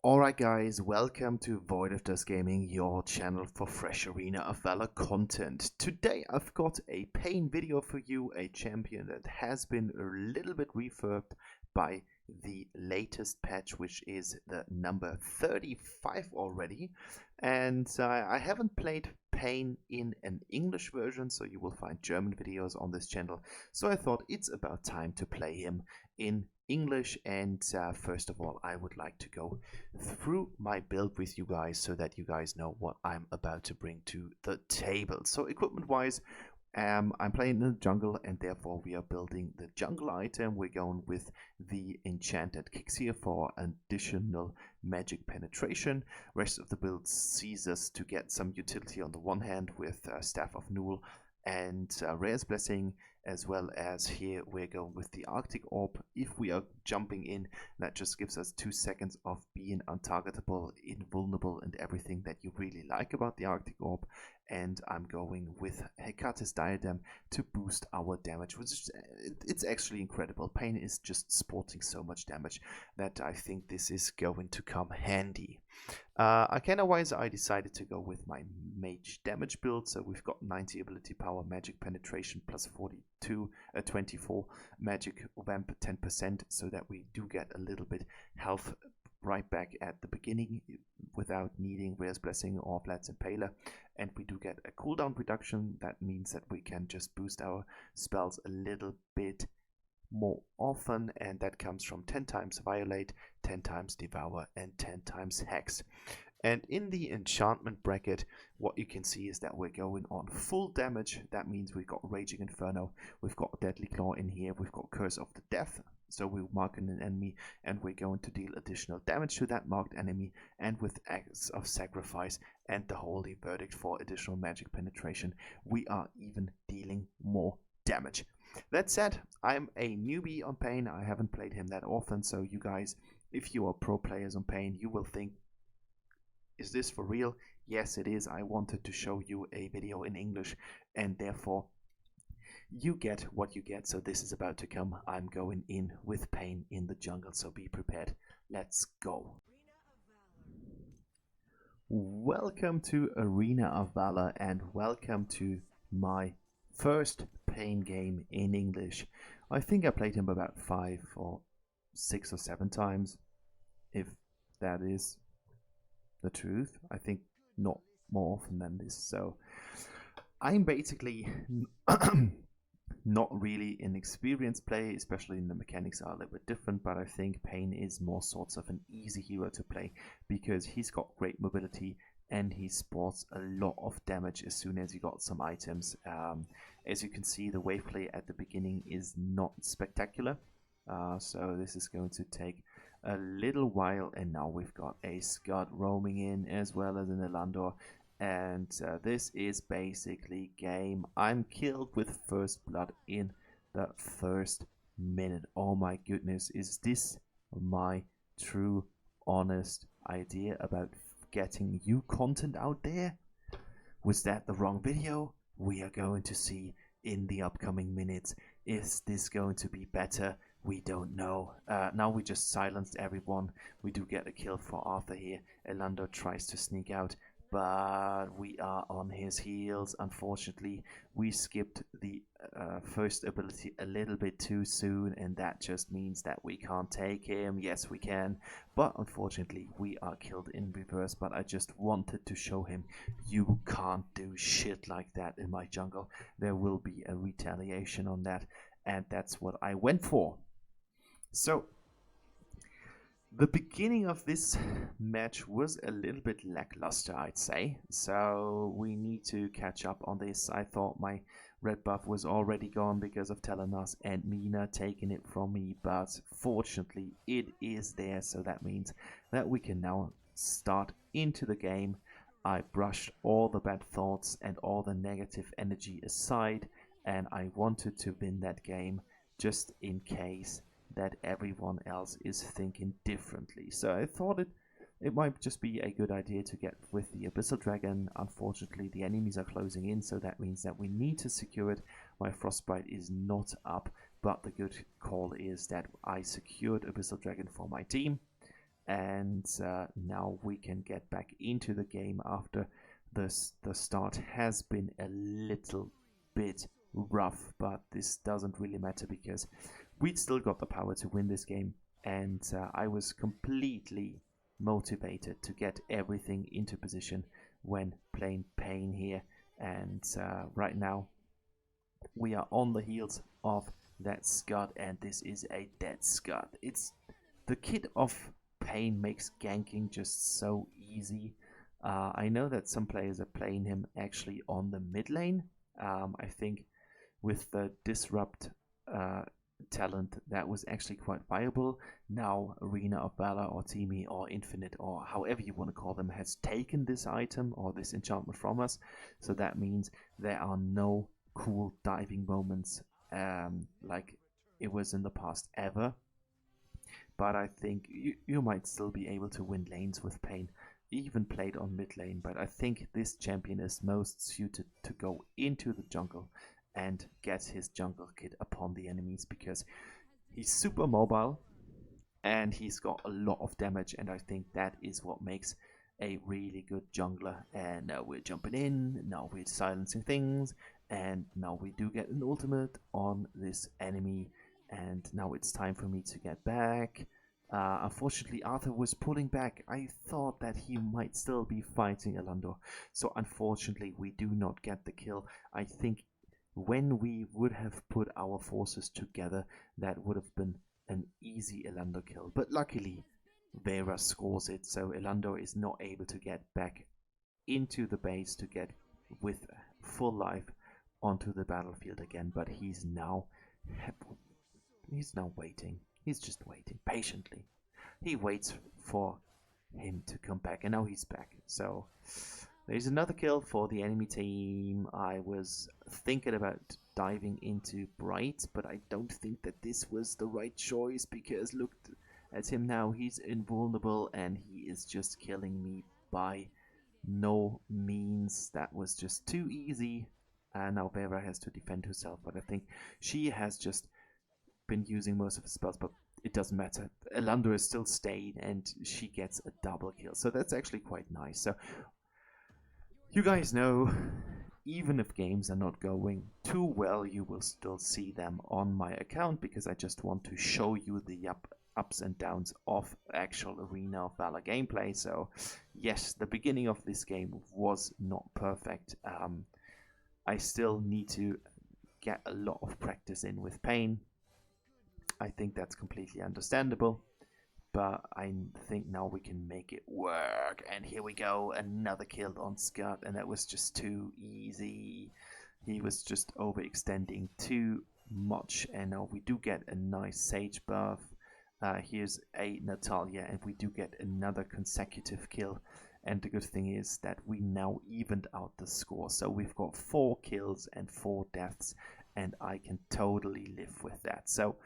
Alright guys, welcome to Void of Dust Gaming, your channel for fresh Arena of Valor content. Today I've got a Paine video for you, a champion that has been a little bit refurbed by the latest patch, which is the number 35 already. And I haven't played Paine in an English version, so you will find German videos on this channel. So I thought it's about time to play him in English, and first of all I would like to go through my build with you guys so that you guys know what I'm about to bring to the table. So equipment wise, I'm playing in the jungle, and therefore we are building the jungle item. We're going with the enchanted kicks here for additional magic penetration. Rest of the build sees us to get some utility on the one hand with Staff of Newell and Rare's Blessing, as well as here we're going with the Arctic Orb. If we are jumping in, that just gives us 2 seconds of being untargetable, invulnerable, and everything that you really like about the Arctic Orb. And I'm going with Hecate's Diadem to boost our damage, which is, it's actually incredible. Paine is just sporting so much damage that I think this is going to come handy. Arcana-wise, I decided to go with my mage damage build, so we've got 90 ability power, magic penetration plus 24 magic vamp 10%, so that we do get a little bit health right back at the beginning without needing Rare's Blessing or Vlad's Impaler. And we do get a cooldown reduction. That means that we can just boost our spells a little bit more often, and that comes from 10 times Violate, 10 times Devour, and 10 times Hex. And in the enchantment bracket, what you can see is that we're going on full damage. That means we've got Raging Inferno, we've got Deadly Claw in here, we've got Curse of the Death. So we'll mark an enemy and we're going to deal additional damage to that marked enemy, and with Acts of Sacrifice and the Holy Verdict for additional magic penetration, we are even dealing more damage. That said, I'm a newbie on Paine. I haven't played him that often, so you guys, if you are pro players on Paine, you will think, is this for real? Yes, it is. I wanted to show you a video in English, and therefore you get what you get. So this is about to come. I'm going in with Paine in the jungle, so be prepared. Let's go. Welcome to Arena of Valor, and welcome to my first Paine game in English. I think I played him about 5 or 6 or 7 times, if that is the truth. I think not more often than this. So I'm basically not really an experienced player, especially in the mechanics are a little bit different, but I think Paine is more sorts of an easy hero to play because he's got great mobility and he sports a lot of damage as soon as you got some items. As you can see, the wave play at the beginning is not spectacular, so this is going to take a little while. And now we've got a Scud roaming in as well as an Elandor, and this is basically game. I'm killed with first blood in the first minute. Oh my goodness, is this my true honest idea about getting you content out there? Was that the wrong video? We are going to see in the upcoming minutes. Is this going to be better? We don't know. Now we just silenced everyone. We do get a kill for Arthur here. Elandor tries to sneak out, but we are on his heels. Unfortunately, we skipped the first ability a little bit too soon, and that just means that we can't take him. Yes, we can, but unfortunately we are killed in reverse. But I just wanted to show him, you can't do shit like that in my jungle. There will be a retaliation on that, and that's what I went for. So the beginning of this match was a little bit lackluster, I'd say, so we need to catch up on this. I thought my red buff was already gone because of Telenas and Mina taking it from me, but fortunately it is there, so that means that we can now start into the game. I brushed all the bad thoughts and all the negative energy aside, and I wanted to win that game just in case that everyone else is thinking differently. So I thought it might just be a good idea to get with the Abyssal Dragon. Unfortunately, the enemies are closing in, so that means that we need to secure it. My Frostbite is not up, but the good call is that I secured Abyssal Dragon for my team. and now we can get back into the game after the start has been a little bit rough, but this doesn't really matter because we'd still got the power to win this game, and I was completely motivated to get everything into position when playing Paine here. And right now we are on the heels of that Scud, and this is a dead Scud. It's the kit of Paine makes ganking just so easy. I know that some players are playing him actually on the mid lane. I think with the disrupt talent that was actually quite viable. Now Arena of Valor or Teamy or Infinite or however you want to call them has taken this item or this enchantment from us, so that means there are no cool diving moments like it was in the past ever. But I think you might still be able to win lanes with Paine, even played on mid lane, but I think this champion is most suited to go into the jungle and get his jungle kit upon the enemies because he's super mobile and he's got a lot of damage, and I think that is what makes a really good jungler. And now we're jumping in, now we're silencing things, and now we do get an ultimate on this enemy, and now it's time for me to get back. Unfortunately, Arthur was pulling back. I thought that he might still be fighting Elundor, so unfortunately we do not get the kill. I think when we would have put our forces together, that would have been an easy Elundor kill. But luckily, Vera scores it, so Elundor is not able to get back into the base to get with full life onto the battlefield again. But he's now waiting. He's just waiting patiently. He waits for him to come back, and now he's back. So there's another kill for the enemy team. I was thinking about diving into Bright, but I don't think that this was the right choice because look at him now. He's invulnerable and he is just killing me by no means. That was just too easy. And now Vera has to defend herself, but I think she has just been using most of her spells, but it doesn't matter. Elundor is still staying and she gets a double kill, so that's actually quite nice. So you guys know, even if games are not going too well, you will still see them on my account because I just want to show you the ups and downs of actual Arena of Valor gameplay. So yes, the beginning of this game was not perfect. I still need to get a lot of practice in with Paine. I think that's completely understandable, but I think now we can make it work. And here we go, another kill on Scud, and that was just too easy. He was just overextending too much, and now we do get a nice Sage buff. Here's a Natalia, and we do get another consecutive kill. And the good thing is that we now evened out the score, so we've got 4 kills and 4 deaths, and I can totally live with that. So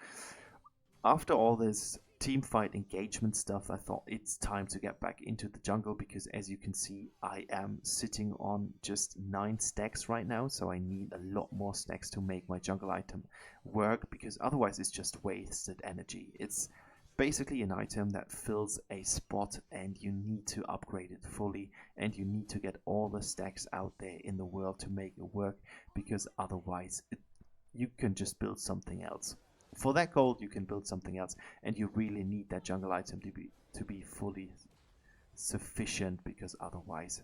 after all this team fight engagement stuff, I thought it's time to get back into the jungle because as you can see, I am sitting on just 9 stacks right now, so I need a lot more stacks to make my jungle item work because otherwise it's just wasted energy. It's basically an item that fills a spot and you need to upgrade it fully, and you need to get all the stacks out there in the world to make it work because otherwise you can just build something else. For that gold you can build something else, and you really need that jungle item to be fully sufficient because otherwise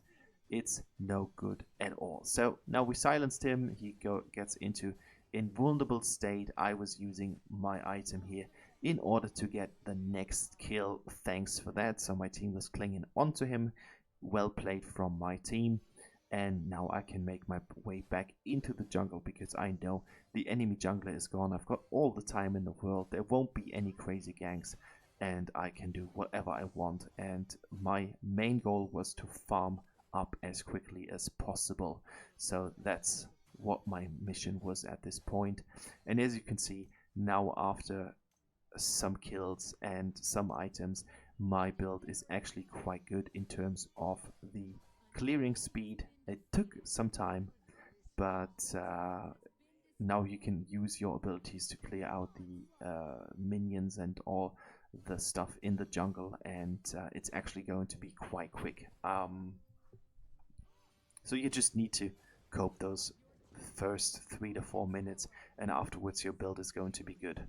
it's no good at all. So now we silenced him, he gets into invulnerable state. I was using my item here in order to get the next kill, thanks for that. So my team was clinging onto him. Well played from my team. And now I can make my way back into the jungle because I know the enemy jungler is gone. I've got all the time in the world. There won't be any crazy ganks and I can do whatever I want. And my main goal was to farm up as quickly as possible. So that's what my mission was at this point. And as you can see, now after some kills and some items, my build is actually quite good in terms of the clearing speed. It took some time, but now you can use your abilities to clear out the minions and all the stuff in the jungle, and it's actually going to be quite quick. So you just need to cope those first 3 to 4 minutes, and afterwards your build is going to be good.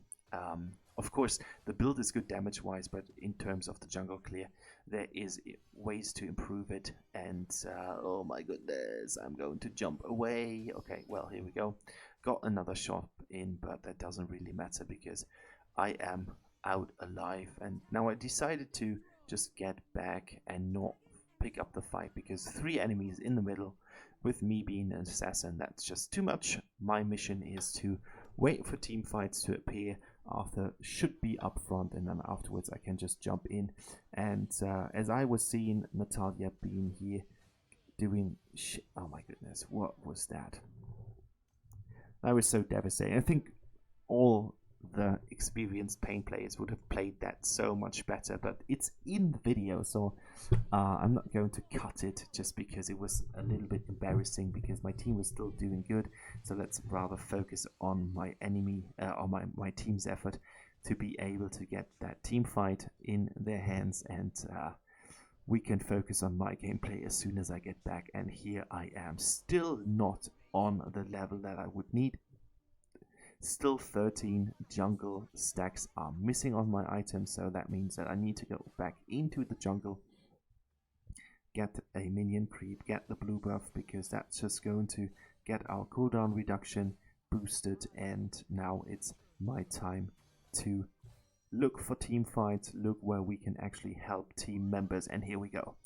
Of course, the build is good damage-wise, but in terms of the jungle clear, there is ways to improve it. And oh my goodness, I'm going to jump away. Okay, well, here we go. Got another shot in, but that doesn't really matter because I am out alive. And now I decided to just get back and not pick up the fight because 3 enemies in the middle with me being an assassin, that's just too much. My mission is to wait for team fights to appear. Arthur should be up front, and then afterwards I can just jump in. And as I was seeing Natalia being here doing shit, oh my goodness, what was that? That was so devastating. I think all the experienced Paine players would have played that so much better, but it's in the video, so I'm not going to cut it just because it was a little bit embarrassing because my team was still doing good. So let's rather focus on my enemy, on my team's effort to be able to get that team fight in their hands, and we can focus on my gameplay as soon as I get back. And here I am, still not on the level that I would need. Still 13 jungle stacks are missing on my item, so that means that I need to go back into the jungle, get a minion creep, get the blue buff, because that's just going to get our cooldown reduction boosted. And now it's my time to look for team fights, look where we can actually help team members. And here we go.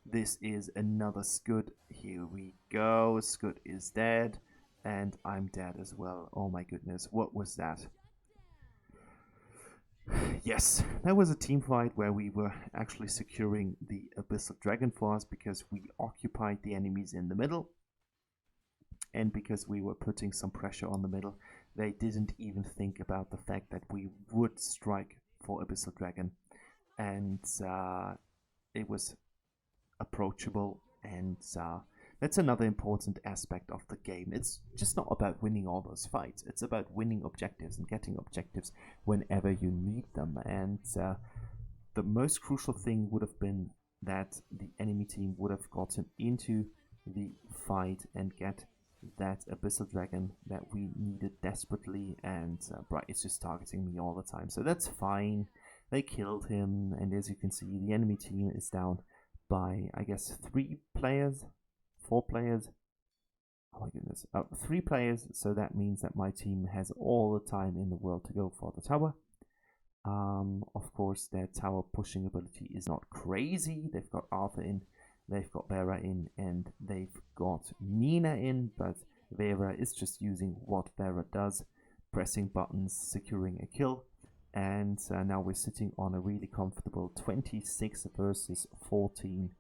This is another Scud. Here we go. Scud is dead. And I'm dead as well. Oh my goodness, what was that? Yes, that was a team fight where we were actually securing the Abyssal Dragon for us because we occupied the enemies in the middle. And because we were putting some pressure on the middle, they didn't even think about the fact that we would strike for Abyssal Dragon. And it was approachable, and that's another important aspect of the game. It's just not about winning all those fights. It's about winning objectives and getting objectives whenever you need them. And the most crucial thing would have been that the enemy team would have gotten into the fight and get that Abyssal Dragon that we needed desperately. And Bright is just targeting me all the time. So that's fine. They killed him. And as you can see, the enemy team is down by, I guess, 3 players. 4 players, oh my goodness, 3 players, so that means that my team has all the time in the world to go for the tower. Of course, their tower pushing ability is not crazy. They've got Arthur in, they've got Vera in, and they've got Nina in, but Vera is just using what Vera does, pressing buttons, securing a kill. And now we're sitting on a really comfortable 26 versus 14.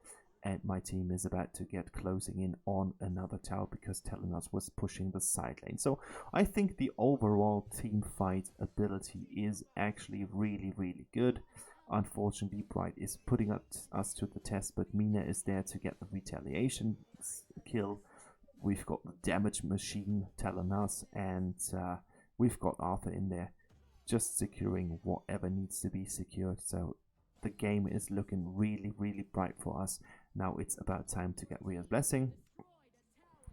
And my team is about to get closing in on another tower because Telenos was pushing the side lane. So I think the overall team fight ability is actually really, really good. Unfortunately, Bright is putting us to the test, but Mina is there to get the retaliation kill. We've got the damage machine Telenos, and we've got Arthur in there just securing whatever needs to be secured. So the game is looking really, really bright for us. Now it's about time to get Ria's Blessing.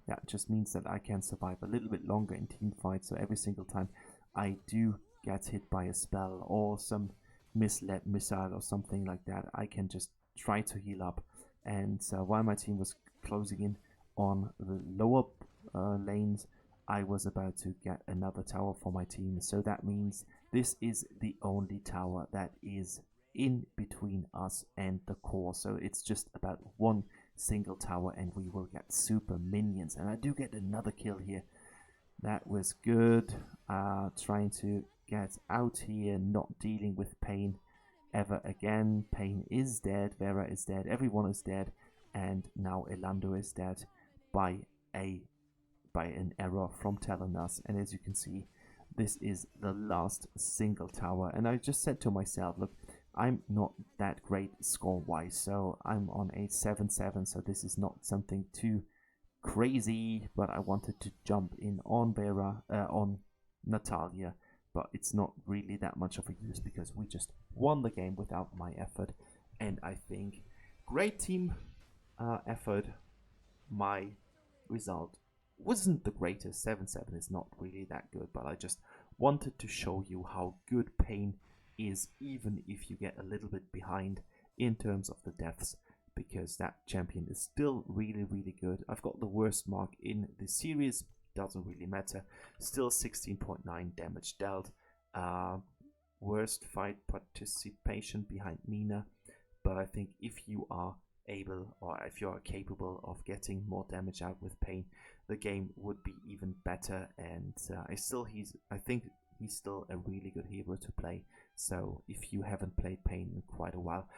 That just means that I can survive a little bit longer in team fights. So every single time I do get hit by a spell or some misled missile or something like that, I can just try to heal up. And while my team was closing in on the lower lanes, I was about to get another tower for my team. So that means this is the only tower that is in between us and the core, so it's just about one single tower and we will get super minions. And I do get another kill here. That was good. Trying to get out here, not dealing with Paine ever again. Paine is dead, Vera is dead, everyone is dead, and now Elando is dead by an error from Telenos. And as you can see, this is the last single tower, and I just said to myself, look, I'm not that great score-wise, so I'm on a 7-7, so this is not something too crazy, but I wanted to jump in on Vera, on Natalia, but it's not really that much of a use because we just won the game without my effort. And I think great team effort. My result wasn't the greatest. 7-7 is not really that good, but I just wanted to show you how good Paine is, even if you get a little bit behind in terms of the deaths, because that champion is still really, really good. I've got the worst mark in the series, doesn't really matter. Still 16.9 damage dealt. Worst fight participation behind Nina, but I think if you are able, or if you are capable of getting more damage out with Paine, the game would be even better. And I think he's still a really good hero to play. So if you haven't played Paine in quite a while,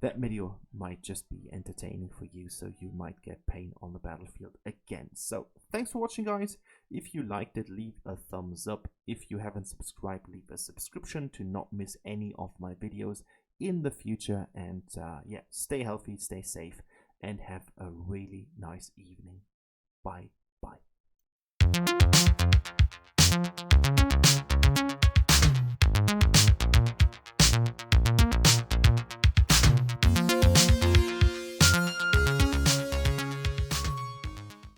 that video might just be entertaining for you, so you might get Paine on the battlefield again. So thanks for watching, guys. If you liked it, leave a thumbs up. If you haven't subscribed, leave a subscription to not miss any of my videos in the future. And yeah, stay healthy, stay safe, and have a really nice evening. Bye bye.